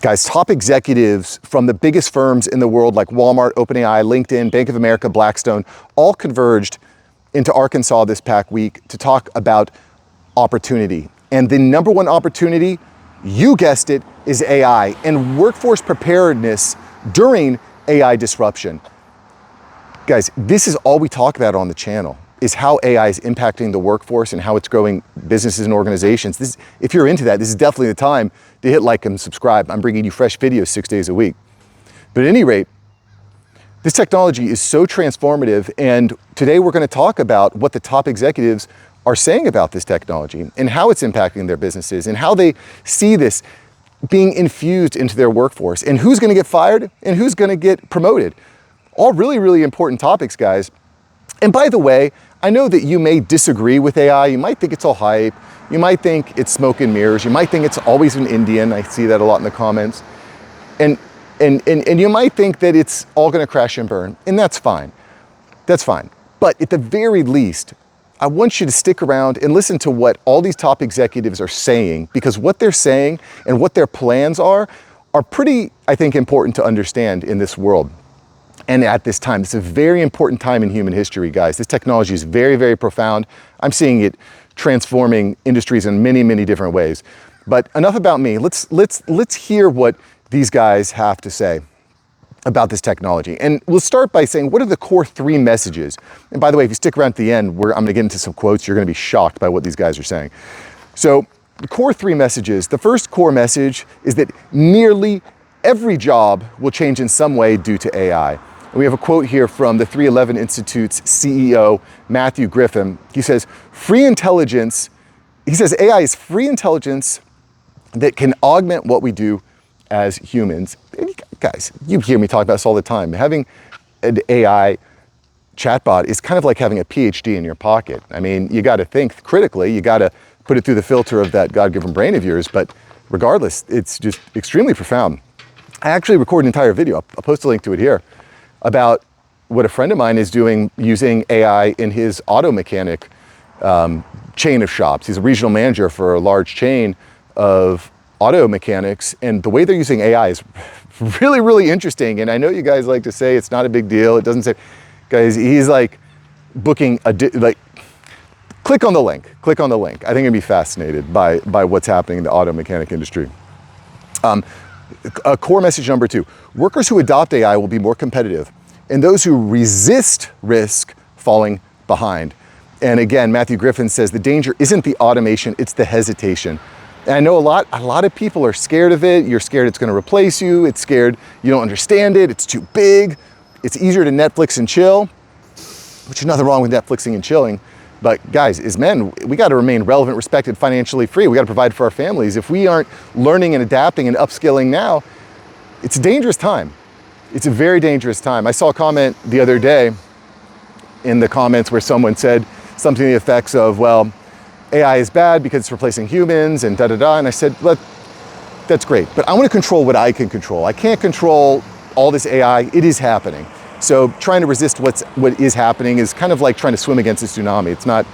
Guys, top executives from the biggest firms in the world like Walmart, OpenAI, LinkedIn, Bank of America, Blackstone, all converged into Arkansas this past week to talk about opportunity. And the number one opportunity, you guessed it, is AI and workforce preparedness during AI disruption. Guys, this is all we talk about on the channel, is how AI is impacting the workforce and how it's growing businesses and organizations. If you're into that, this is definitely the time to hit like and subscribe. I'm bringing you fresh videos 6 days a week. But at any rate, this technology is so transformative, and today we're going to talk about what the top executives are saying about this technology and how it's impacting their businesses and how they see this being infused into their workforce and who's going to get fired and who's going to get promoted. All really, really important topics, guys. And by the way, I know that you may disagree with AI. You might think it's all hype. You might think it's smoke and mirrors. You might think it's always an Indian. I see that a lot in the comments. And you might think that it's all going to crash and burn. And that's fine. That's fine. But at the very least, I want you to stick around and listen to what all these top executives are saying, because what they're saying and what their plans are pretty, I think, important to understand in this world. And at this time, it's a very important time in human history, guys. This technology is very, very profound. I'm seeing it transforming industries in many, many different ways. But enough about me. Let's hear what these guys have to say about this technology. And we'll start by saying, what are the core 3 messages? And by the way, if you stick around to the end, I'm going to get into some quotes. You're going to be shocked by what these guys are saying. So the core 3 messages. The first core message is that nearly every job will change in some way due to AI. And we have a quote here from the 311 Institute's CEO, Matthew Griffin. He says, AI is free intelligence that can augment what we do as humans. And guys, you hear me talk about this all the time. Having an AI chatbot is kind of like having a PhD in your pocket. I mean, you got to think critically. You got to put it through the filter of that God-given brain of yours. But regardless, it's just extremely profound. I actually recorded an entire video. I'll post a link to it here, about what a friend of mine is doing using AI in his auto mechanic chain of shops. He's a regional manager for a large chain of auto mechanics, and the way they're using AI is really, really interesting. And I know you guys like to say it's not a big deal. It doesn't say, guys, he's like booking click on the link. Click on the link. I think you'd be fascinated by what's happening in the auto mechanic industry. Core message number 2, workers who adopt AI will be more competitive, and those who resist risk falling behind. And again, Matthew Griffin says the danger isn't the automation, it's the hesitation. And I know a lot of people are scared of it. You're scared it's going to replace you. It's scared you don't understand it. It's too big. It's easier to Netflix and chill, which is nothing wrong with Netflixing and chilling. But guys, as men, we got to remain relevant, respected, financially free. We got to provide for our families. If we aren't learning and adapting and upskilling now, it's a dangerous time. It's a very dangerous time. I saw a comment the other day in the comments where someone said something to the effects of, well, AI is bad because it's replacing humans and da-da-da. And I said, look, that's great, but I want to control what I can control. I can't control all this AI. It is happening. So trying to resist what is happening is kind of like trying to swim against a tsunami. It's not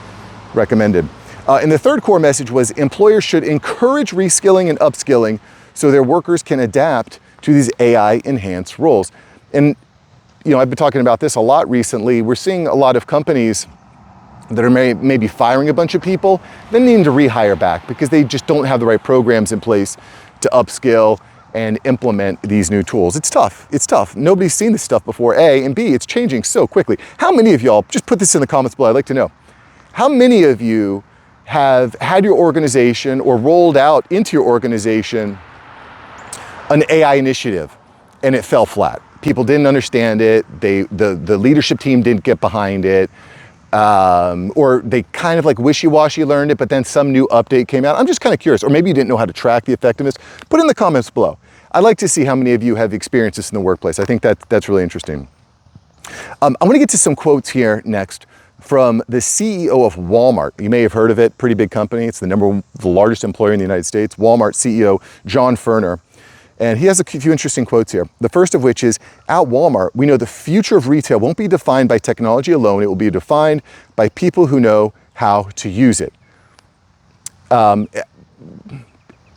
recommended. And the third core message was employers should encourage reskilling and upskilling so their workers can adapt to these AI-enhanced roles. And I've been talking about this a lot recently. We're seeing a lot of companies that are maybe firing a bunch of people, then needing to rehire back because they just don't have the right programs in place to upskill and implement these new tools. It's tough. It's tough. Nobody's seen this stuff before, A, and B, it's changing so quickly. How many of y'all, just put this in the comments below, I'd like to know, how many of you have had your organization or rolled out into your organization an AI initiative and it fell flat? People didn't understand it. The leadership team didn't get behind it. Or they kind of like wishy-washy learned it, but then some new update came out. I'm just kind of curious, or maybe you didn't know how to track the effectiveness. Put it in the comments below. I'd like to see how many of you have experienced this in the workplace. I think that's really interesting. I want to get to some quotes here next from the CEO of Walmart. You may have heard of it, pretty big company. It's the largest employer in the United States. Walmart CEO John Furner. And he has a few interesting quotes here. The first of which is, at Walmart, we know the future of retail won't be defined by technology alone. It will be defined by people who know how to use it.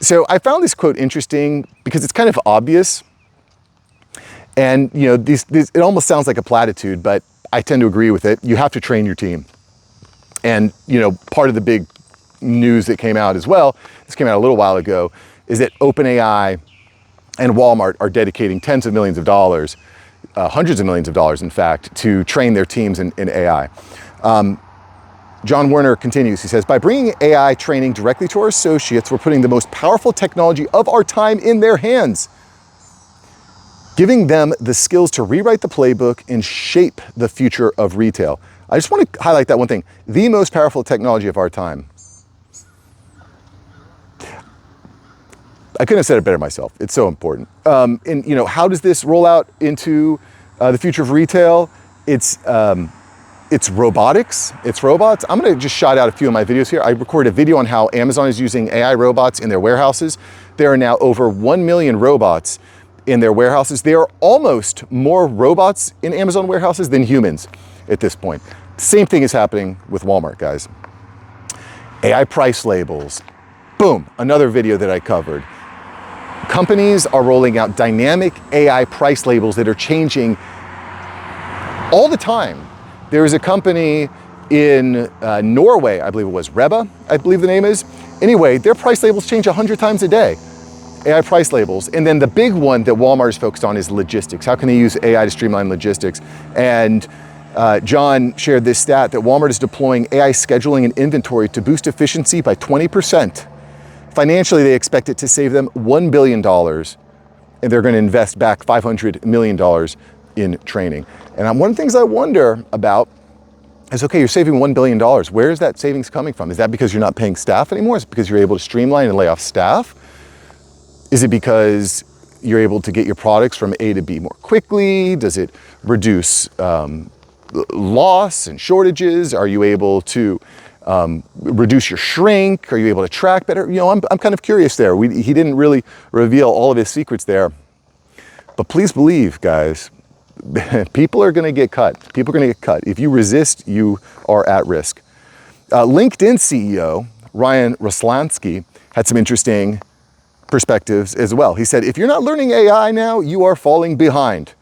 So I found this quote interesting because it's kind of obvious. And it almost sounds like a platitude, but I tend to agree with it. You have to train your team. And part of the big news that came out as well, this came out a little while ago, is that OpenAI and Walmart are dedicating tens of millions of dollars, hundreds of millions of dollars, in fact, to train their teams in AI. John Furner continues, he says, by bringing AI training directly to our associates, we're putting the most powerful technology of our time in their hands, giving them the skills to rewrite the playbook and shape the future of retail. I just want to highlight that one thing, the most powerful technology of our time. I couldn't have said it better myself. It's so important. And how does this roll out into the future of retail? It's robotics, it's robots. I'm gonna just shout out a few of my videos here. I recorded a video on how Amazon is using AI robots in their warehouses. There are now over 1 million robots in their warehouses. There are almost more robots in Amazon warehouses than humans at this point. Same thing is happening with Walmart, guys. AI price labels. Boom, another video that I covered. Companies are rolling out dynamic AI price labels that are changing all the time. There is a company in Norway, I believe it was, Reba, I believe the name is. Anyway, their price labels change 100 times a day, AI price labels. And then the big one that Walmart is focused on is logistics. How can they use AI to streamline logistics? And John shared this stat that Walmart is deploying AI scheduling and inventory to boost efficiency by 20%. Financially, they expect it to save them $1 billion, and they're going to invest back $500 million in training. And one of the things I wonder about is, okay, you're saving $1 billion. Where is that savings coming from? Is that because you're not paying staff anymore? Is it because you're able to streamline and lay off staff? Is it because you're able to get your products from A to B more quickly? Does it reduce loss and shortages? Are you able to reduce your shrink? Are you able to track better? I'm kind of curious there. He didn't really reveal all of his secrets there. But please believe, guys, people are going to get cut. People are going to get cut. If you resist, you are at risk. LinkedIn CEO Ryan Roslansky had some interesting perspectives as well. He said, if you're not learning AI now, you are falling behind.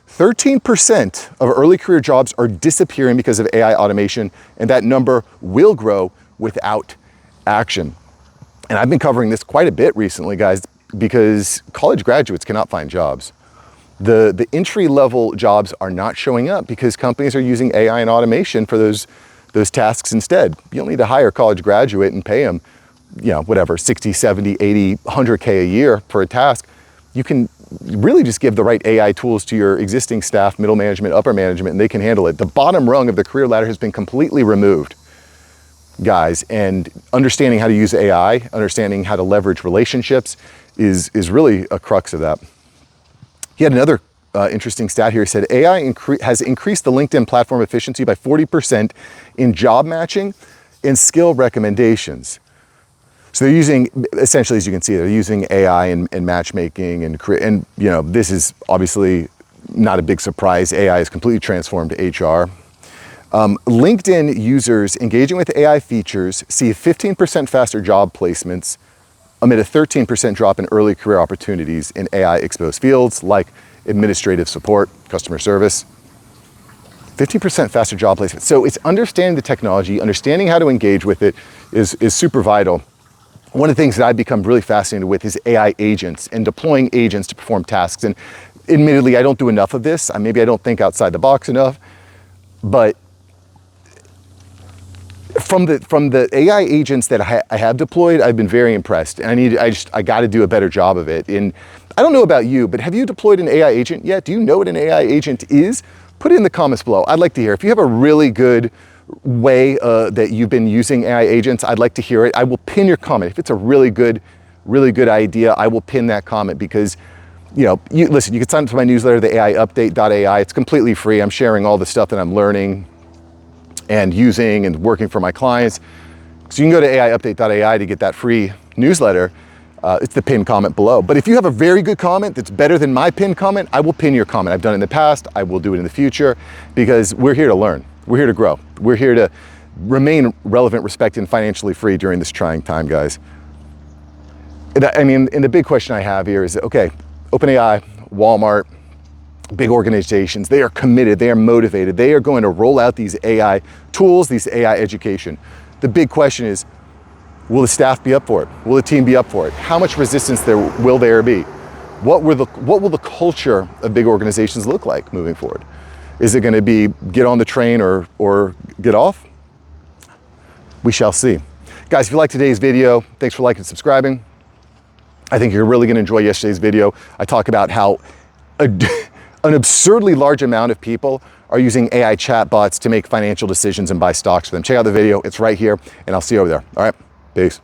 13% of early career jobs are disappearing because of AI automation, and that number will grow without action. And I've been covering this quite a bit recently, guys, because college graduates cannot find jobs. The entry-level jobs are not showing up because companies are using AI and automation for those tasks instead. You don't need to hire a college graduate and pay them, whatever, 60, 70, 80, 100K a year for a task. You can really just give the right AI tools to your existing staff, middle management, upper management, and they can handle it. The bottom rung of the career ladder has been completely removed, guys, and understanding how to use AI, understanding how to leverage relationships is really a crux of that. He had another interesting stat here. He said AI has increased the LinkedIn platform efficiency by 40% in job matching and skill recommendations. So they're using, essentially, as you can see, they're using AI and matchmaking and this is obviously not a big surprise. AI has completely transformed HR. LinkedIn users engaging with AI features see 15% faster job placements amid a 13% drop in early career opportunities in AI exposed fields like administrative support, customer service. 15% faster job placement. So it's understanding the technology, understanding how to engage with it is super vital. One of the things that I've become really fascinated with is AI agents and deploying agents to perform tasks. And admittedly, I don't do enough of this. Maybe I don't think outside the box enough, but from the AI agents that I have deployed, I've been very impressed. And I got to do a better job of it. And I don't know about you, but have you deployed an AI agent yet? Do you know what an AI agent is? Put it in the comments below. I'd like to hear. If you have a really good way that you've been using AI agents, I'd like to hear it. I will pin your comment. If it's a really good idea, I will pin that comment because, listen, you can sign up to my newsletter, the update.ai. It's completely free. I'm sharing all the stuff that I'm learning and using and working for my clients. So you can go to update.ai to get that free newsletter. It's the pinned comment below. But if you have a very good comment that's better than my pinned comment, I will pin your comment. I've done it in the past. I will do it in the future because we're here to learn. We're here to grow. We're here to remain relevant, respected, and financially free during this trying time, guys. I mean, and the big question I have here is, okay, OpenAI, Walmart, big organizations, they are committed, they are motivated, they are going to roll out these AI tools, these AI education. The big question is, will the staff be up for it? Will the team be up for it? How much resistance will there be? What will the culture of big organizations look like moving forward? Is it going to be get on the train or get off? We shall see. Guys, if you liked today's video, thanks for liking and subscribing. I think you're really going to enjoy yesterday's video. I talk about how an absurdly large amount of people are using AI chatbots to make financial decisions and buy stocks for them. Check out the video. It's right here, and I'll see you over there. All right, peace.